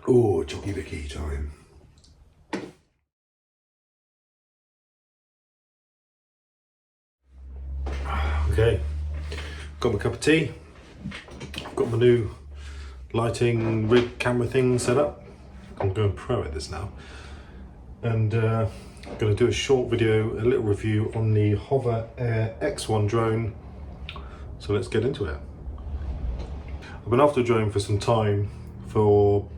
Oh, Jockey Vicky time. Okay, got my cup of tea. Got my new lighting rig camera thing set up. I'm going pro at this now. And I'm going to do a short video, a little review on the HoverAir X1 drone. So let's get into it. I've been after a drone for some time for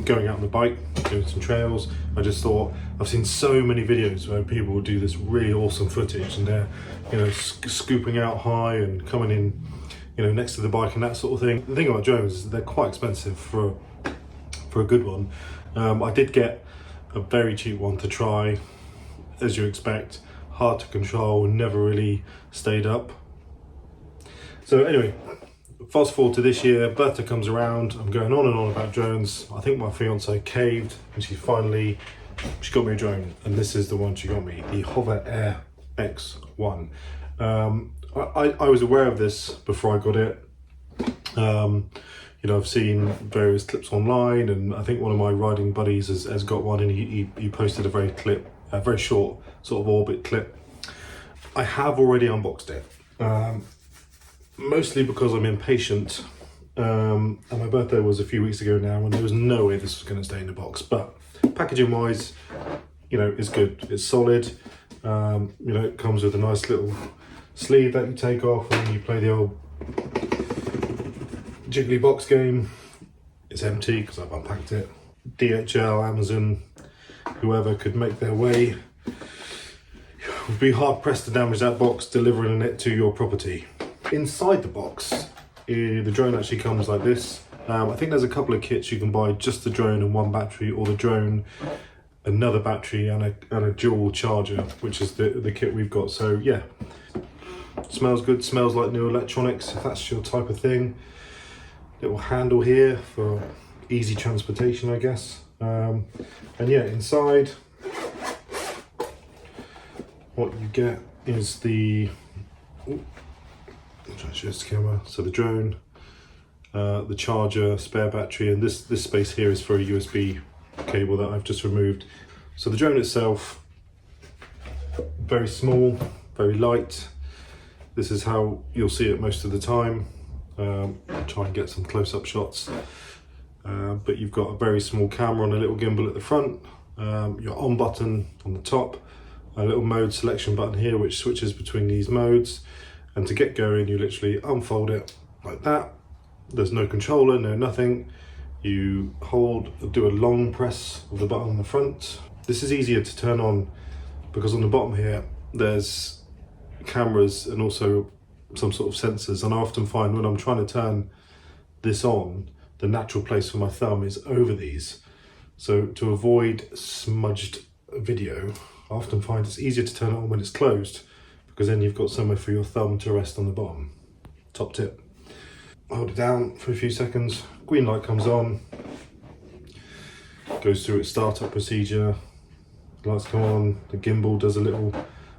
going out on the bike, doing some trails. I just thought, I've seen so many videos where people do this really awesome footage and they're, you know, scooping out high and coming in, you know, next to the bike and that sort of thing. The thing about drones is they're quite expensive for a good one. I did get a very cheap one to try, as you expect, hard to control, never really stayed up. So anyway, fast forward to this year, birthday comes around, I'm going on and on about drones. I think my fiance caved and she got me a drone, and this is the one she got me, the HoverAir X1. I was aware of this before I got it. You know, I've seen various clips online, and I think one of my riding buddies has got one, and he posted a very short sort of orbit clip. I have already unboxed it. Mostly because I'm impatient, and my birthday was a few weeks ago now, and there was no way this was going to stay in the box. But packaging wise, you know, it's good, it's solid. You know, it comes with a nice little sleeve that you take off and you play the old jiggly box game. It's empty because I've unpacked it. DHL, Amazon, whoever could make their way would be hard pressed to damage that box delivering it to your property. Inside the box, the drone actually comes like this. I think there's a couple of kits you can buy, just the drone and one battery, or the drone, another battery and a dual charger, which is the kit we've got. So yeah, smells good, smells like new electronics, if that's your type of thing. Little handle here for easy transportation, I guess. And yeah, inside, what you get is the, I'm trying to show this camera. So the drone, the charger, spare battery, and this space here is for a USB cable that I've just removed. So the drone itself, very small, very light. This is how you'll see it most of the time. I'll try and get some close-up shots. But you've got a very small camera and a little gimbal at the front. Your on button on the top, a little mode selection button here which switches between these modes. And to get going, you literally unfold it like that. There's no controller, no nothing. You do a long press of the button on the front. This is easier to turn on because on the bottom here, there's cameras and also some sort of sensors. And I often find when I'm trying to turn this on, the natural place for my thumb is over these. So to avoid smudged video, I often find it's easier to turn it on when it's closed, because then you've got somewhere for your thumb to rest on the bottom. Top tip. Hold it down for a few seconds, green light comes on, goes through its startup procedure, lights come on, the gimbal does a little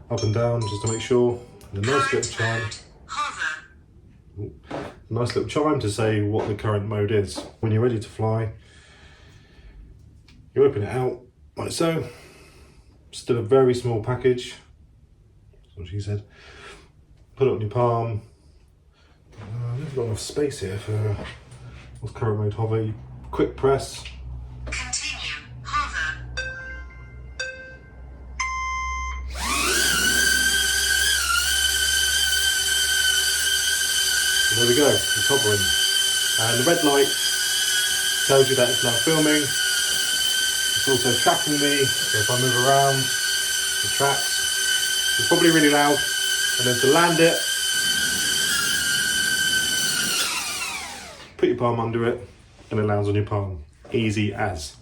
up and down just to make sure, and a nice little chime. A nice little chime to say what the current mode is. When you're ready to fly, you open it out like so. Still a very small package. That's what she said. Put it on your palm. I've never got enough space here for what's current mode hover. Quick press. Continue hover. So there we go, it's hovering. And the red light tells you that it's now filming. It's also tracking me, so if I move around, it tracks. It's probably really loud. And then to land it, put your palm under it and it lands on your palm. Easy as.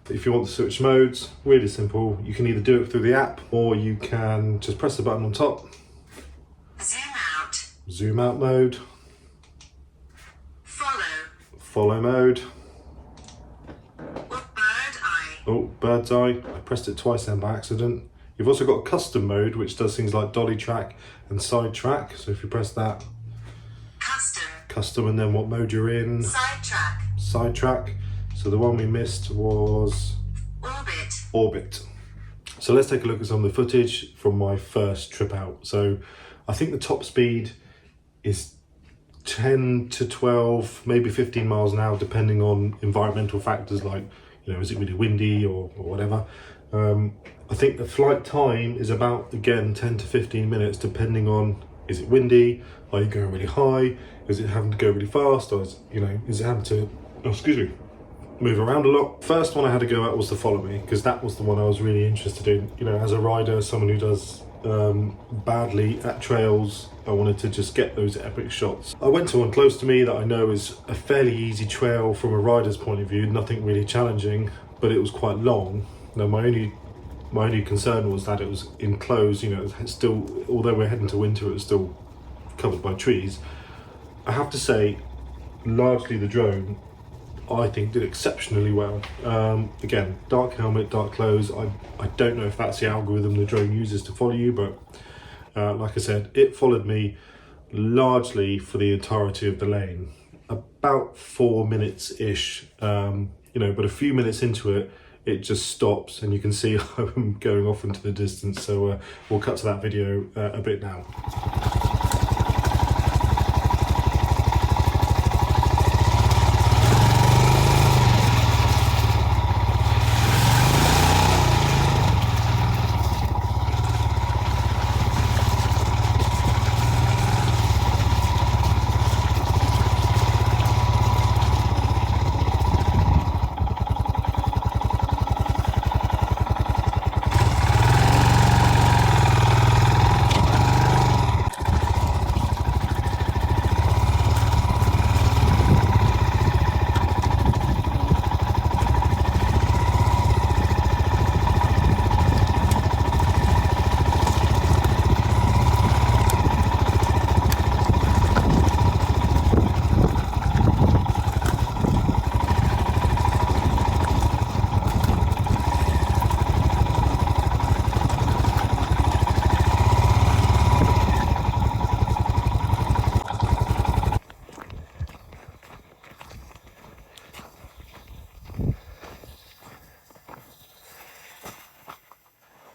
If you want to switch modes, really simple. You can either do it through the app or you can just press the button on top. Zoom out. Zoom out mode. Follow. Follow mode. Bird eye. Oh, bird's eye. I pressed it twice then by accident. You've also got custom mode, which does things like dolly track and side track. So if you press that, Custom. custom, and then what mode you're in. Sidetrack. Sidetrack. So the one we missed was Orbit. Orbit. So let's take a look at some of the footage from my first trip out. So I think the top speed is 10 to 12, maybe 15 miles an hour, depending on environmental factors like, you know, is it really windy or whatever. I think the flight time is about, again, 10 to 15 minutes, depending on, is it windy? Are you going really high? Is it having to go really fast? Or is it having to, move around a lot? First one I had to go at was the Follow Me, because that was the one I was really interested in. You know, as a rider, someone who does badly at trails, I wanted to just get those epic shots. I went to one close to me that I know is a fairly easy trail from a rider's point of view, nothing really challenging, but it was quite long. Now my only concern was that it was enclosed, you know, it's still, although we're heading to winter, it was still covered by trees. I have to say, largely the drone, I think, did exceptionally well. Again, dark helmet, dark clothes. I don't know if that's the algorithm the drone uses to follow you, but like I said, it followed me largely for the entirety of the lane. About 4 minutes-ish, you know, but a few minutes into it, it just stops and you can see I'm going off into the distance. So we'll cut to that video a bit now.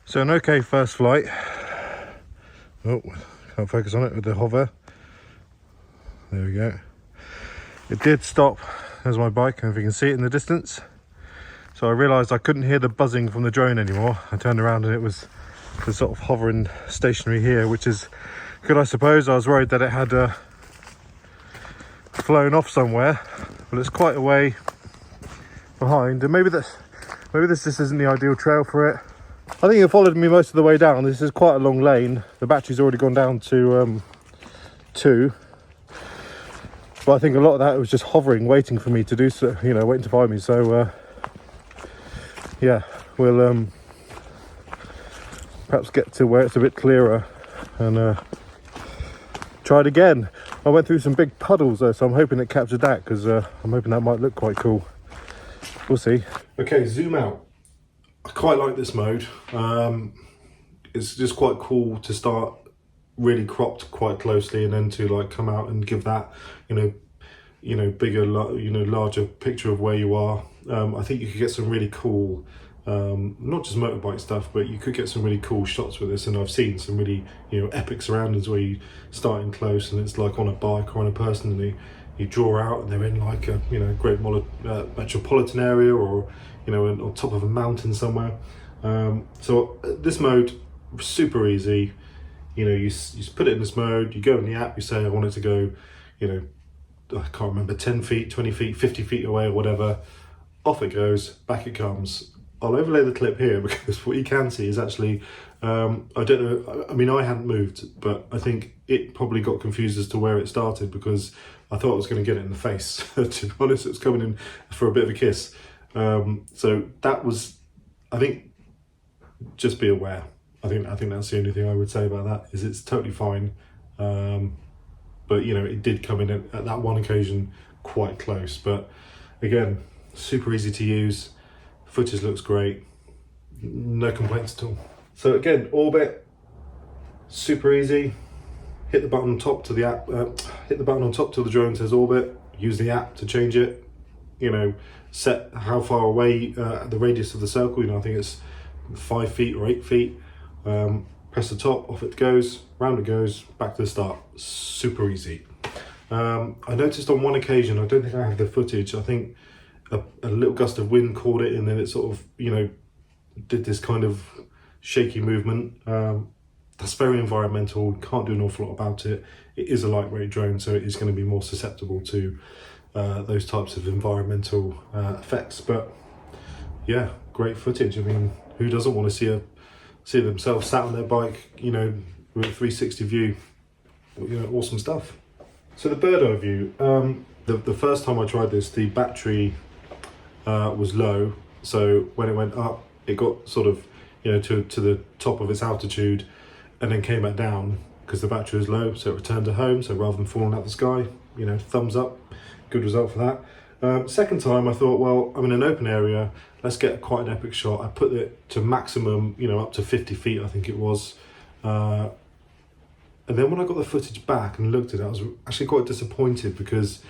So an okay first flight. Oh, can't focus on it with the hover. There we go. It did stop. There's my bike, and if you can see it in the distance. So I realised I couldn't hear the buzzing from the drone anymore. I turned around and it was sort of hovering stationary here, which is good, I suppose. I was worried that it had flown off somewhere, but it's quite a way behind, and maybe this just isn't the ideal trail for it. I think it followed me most of the way down. This is quite a long lane. The battery's already gone down to 2. But I think a lot of that was just hovering, waiting for me to do so, you know, waiting to find me. So, yeah, we'll perhaps get to where it's a bit clearer and try it again. I went through some big puddles though, so I'm hoping it captured that, because I'm hoping that might look quite cool. We'll see. Okay, zoom out. I quite like this mode. It's just quite cool to start really cropped quite closely, and then to like come out and give that, you know, bigger, larger picture of where you are. I think you could get some really cool, not just motorbike stuff, but you could get some really cool shots with this. And I've seen some really, you know, epic surroundings where you start in close and it's like on a bike or on a person, and you draw out and they're in like a, you know, great metropolitan area, or, you know, on top of a mountain somewhere. So this mode, super easy. You know, you put it in this mode, you go in the app, you say I want it to go, you know, I can't remember, 10 feet, 20 feet, 50 feet away or whatever. Off it goes, back it comes. I'll overlay the clip here because what you can see is actually, I don't know, I mean, I hadn't moved, but I think it probably got confused as to where it started, because I thought I was going to get it in the face. To be honest, it was coming in for a bit of a kiss. So that was, I think, just be aware. I think that's the only thing I would say about that, is it's totally fine. But, you know, it did come in at that one occasion quite close. But again, super easy to use. Footage looks great. No complaints at all. So again, Orbit, super easy. Hit the button on top to the app. Hit the button on top till the drone says Orbit. Use the app to change it. you know, set how far away, the radius of the circle, you know, I think it's 5 feet or 8 feet. Press the top, off it goes, round it goes, back to the start. Super easy. I noticed on one occasion, I don't think I have the footage, I think a little gust of wind caught it and then it sort of, you know, did this kind of shaky movement. That's very environmental, can't do an awful lot about it. It is a lightweight drone, so it is going to be more susceptible to those types of environmental effects. But yeah, great footage. I mean, who doesn't want to see themselves sat on their bike, you know, with a 360 view? You know, awesome stuff. So the bird eye view, the first time I tried this, the battery was low. So when it went up, it got sort of, you know, to the top of its altitude and then came back down because the battery was low. So it returned to home. So rather than falling out the sky, you know, thumbs up, good result for that. Second time I thought, well, I'm in an open area, let's get quite an epic shot. I put it to maximum, you know, up to 50 feet, I think it was. And then when I got the footage back and looked at it, I was actually quite disappointed because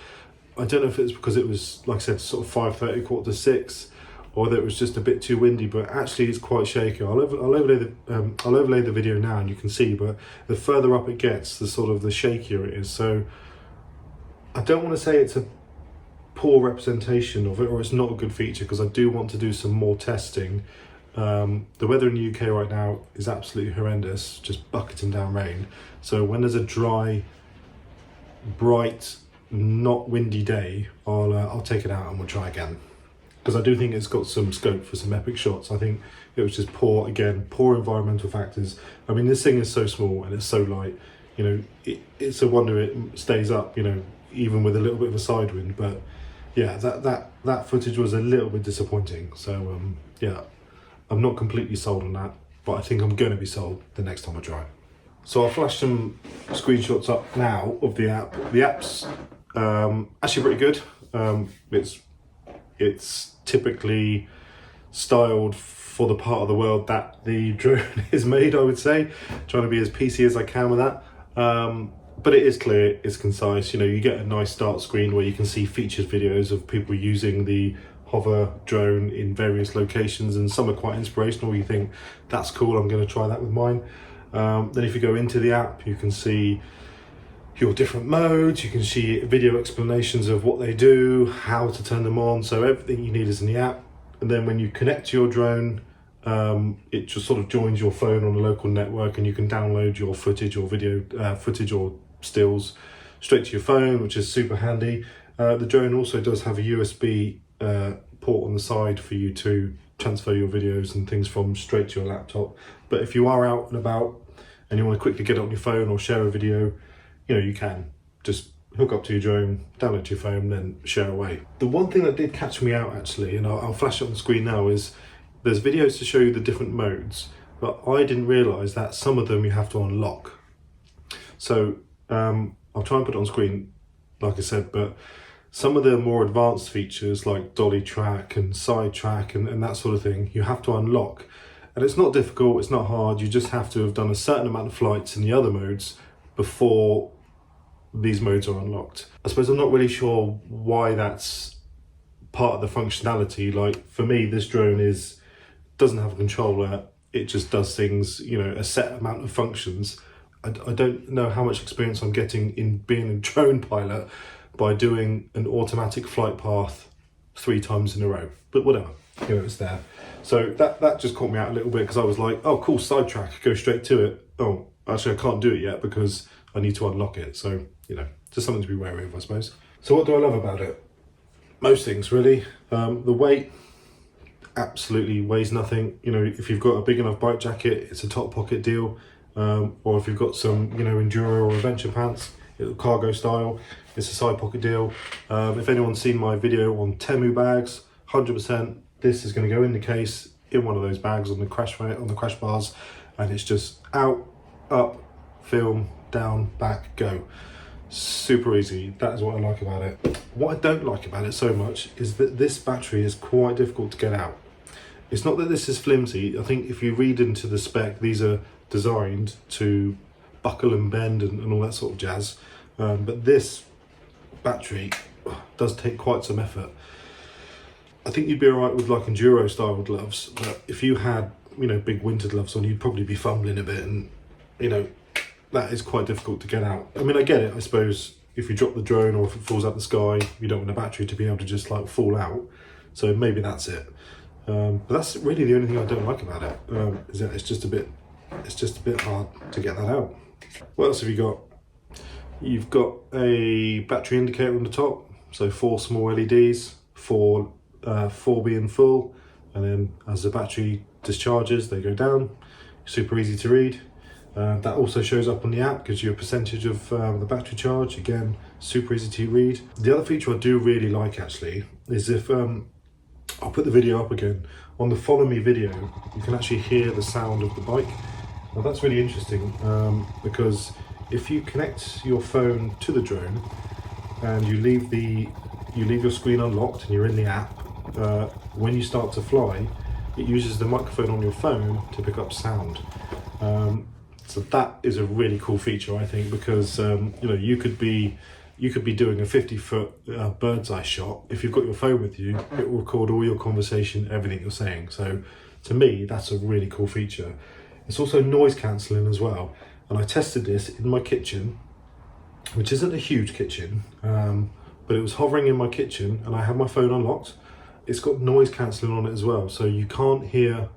I don't know if it's because it was, like I said, sort of 5:30, 5:45, or that it was just a bit too windy, but actually it's quite shaky. I'll overlay the video now and you can see, but the further up it gets, the shakier it is. So I don't want to say it's a poor representation of it or it's not a good feature, because I do want to do some more testing. The weather in the UK right now is absolutely horrendous, just bucketing down rain. So when there's a dry, bright, not windy day, I'll take it out and we'll try again, because I do think it's got some scope for some epic shots. I think it was just poor environmental factors. I mean, this thing is so small and it's so light, you know, it's a wonder it stays up, you know, even with a little bit of a side wind. But yeah, that footage was a little bit disappointing. So yeah, I'm not completely sold on that, but I think I'm going to be sold the next time I try. So I'll flash some screenshots up now of the app. The app's actually pretty good. It's typically styled for the part of the world that the drone is made, I would say. Trying to be as PC as I can with that. But it is clear, it's concise. You know, you get a nice start screen where you can see featured videos of people using the hover drone in various locations, and some are quite inspirational. You think, that's cool, I'm going to try that with mine. Then if you go into the app, you can see your different modes, you can see video explanations of what they do, how to turn them on, so everything you need is in the app. And then when you connect to your drone, it just sort of joins your phone on a local network, and you can download your footage or video footage or stills straight to your phone, which is super handy. The drone also does have a USB port on the side for you to transfer your videos and things from straight to your laptop. But if you are out and about and you want to quickly get it on your phone or share a video, you know, you can just hook up to your drone, download to your phone, then share away. The one thing that did catch me out actually, and I'll flash it on the screen now, is there's videos to show you the different modes, but I didn't realise that some of them you have to unlock. So I'll try and put it on screen, like I said, but some of the more advanced features like dolly track and side track and that sort of thing, you have to unlock. And it's not difficult, it's not hard, you just have to have done a certain amount of flights in the other modes before these modes are unlocked. I suppose I'm not really sure why that's part of the functionality. Like for me, this drone doesn't have a controller, it just does things, you know, a set amount of functions. I don't know how much experience I'm getting in being a drone pilot by doing an automatic flight path 3 times in a row, but whatever, you know, it's there. So that just caught me out a little bit, because I was like, oh cool, sidetrack, go straight to it. Oh, actually I can't do it yet because I need to unlock it. So, you know, just something to be wary of, I suppose. So what do I love about it? Most things really. The weight absolutely weighs nothing. You know, if you've got a big enough bike jacket, it's a top pocket deal. Or if you've got some, you know, enduro or adventure pants, cargo style, it's a side pocket deal. If anyone's seen my video on Temu bags, 100% this is going to go in the case in one of those bags on the crash bars, and it's just out, up, film, down, back, go. Super easy. That is what I like about it. What I don't like about it so much is that this battery is quite difficult to get out. It's not that this is flimsy. I think if you read into the spec, these are designed to buckle and bend and all that sort of jazz. But this battery does take quite some effort. I think you'd be alright with like enduro style gloves, but if you had, you know, big winter gloves on, you'd probably be fumbling a bit, and you know, that is quite difficult to get out. I mean, I get it, I suppose, if you drop the drone or if it falls out the sky, you don't want the battery to be able to just like fall out, so maybe that's it. But that's really the only thing I don't like about it, is that it's just a bit hard to get that out. What else have you got? You've got a battery indicator on the top, so 4 small LEDs, 4 being full, and then as the battery discharges they go down. Super easy to read. That also shows up on the app, gives you a percentage of the battery charge. Again, super easy to read. The other feature I do really like actually is if I'll put the video up again, on the follow me video you can actually hear the sound of the bike. Now that's really interesting, because if you connect your phone to the drone and you leave your screen unlocked and you're in the app, when you start to fly, it uses the microphone on your phone to pick up sound. So that is a really cool feature, I think, because you know, you could be doing a 50-foot bird's eye shot. If you've got your phone with you, it will record all your conversation, everything you're saying. So to me, that's a really cool feature. It's also noise cancelling as well. And I tested this in my kitchen, which isn't a huge kitchen, but it was hovering in my kitchen and I had my phone unlocked. It's got noise cancelling on it as well, so you can't hear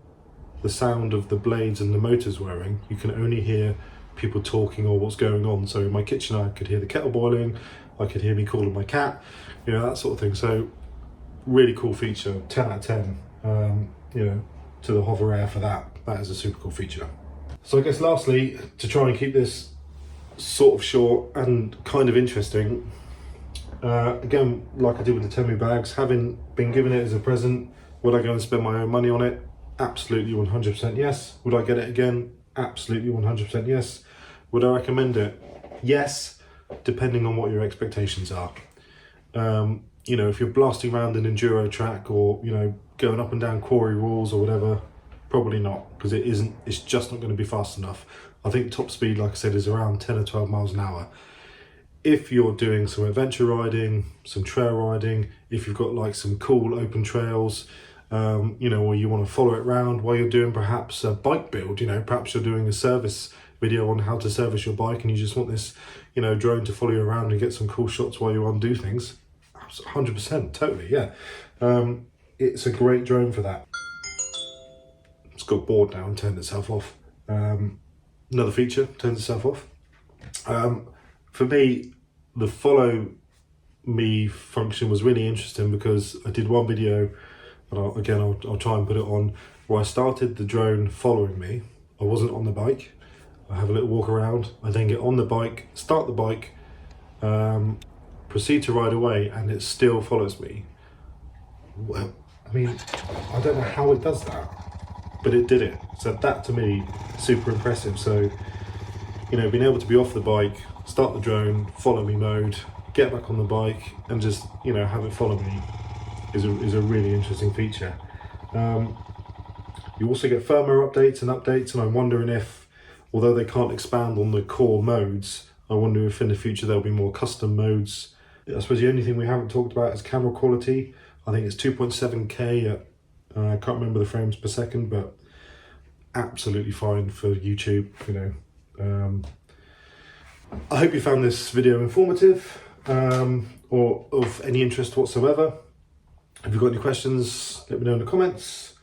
the sound of the blades and the motors whirring. You can only hear people talking or what's going on. So in my kitchen I could hear the kettle boiling, I could hear me calling my cat, you know, that sort of thing. So really cool feature, 10 out of 10, you know, to the HoverAir for that. That is a super cool feature. So I guess lastly, to try and keep this sort of short and kind of interesting, again, like I did with the Temu bags, having been given it as a present, would I go and spend my own money on it? Absolutely 100% yes. Would I get it again? Absolutely 100% yes. Would I recommend it? Yes, depending on what your expectations are. You know, if you're blasting around an enduro track or, you know, going up and down quarry walls or whatever, probably not, because it's just not going to be fast enough. I think top speed, like I said, is around 10 or 12 miles an hour. If you're doing some adventure riding, some trail riding, if you've got like some cool open trails, you know, or you want to follow it around while you're doing perhaps a bike build, you know, perhaps you're doing a service video on how to service your bike and you just want this, you know, drone to follow you around and get some cool shots while you undo things, 100%, totally, yeah. It's a great drone for that. It's got bored now and turned itself off. Another feature, turns itself off. For me, the follow me function was really interesting because I did one video, and I'll try and put it on, where I started the drone following me. I wasn't on the bike. I have a little walk around. I then get on the bike, start the bike, proceed to ride away, and it still follows me. Well, I mean, I don't know how it does that, but it did it. So that to me, super impressive. So, you know, being able to be off the bike, start the drone, follow me mode, get back on the bike, and just, you know, have it follow me is a really interesting feature. You also get firmware updates, and I'm wondering if, although they can't expand on the core modes, I wonder if in the future there'll be more custom modes. I suppose the only thing we haven't talked about is camera quality. I think it's 2.7K at, I can't remember the frames per second, but absolutely fine for YouTube, you know. I hope you found this video informative, or of any interest whatsoever. If you've got any questions, let me know in the comments.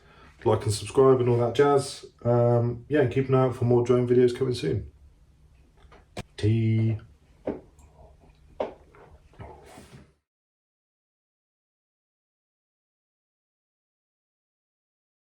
Like and subscribe and all that jazz. Yeah, and keep an eye out for more drone videos coming soon. Tea.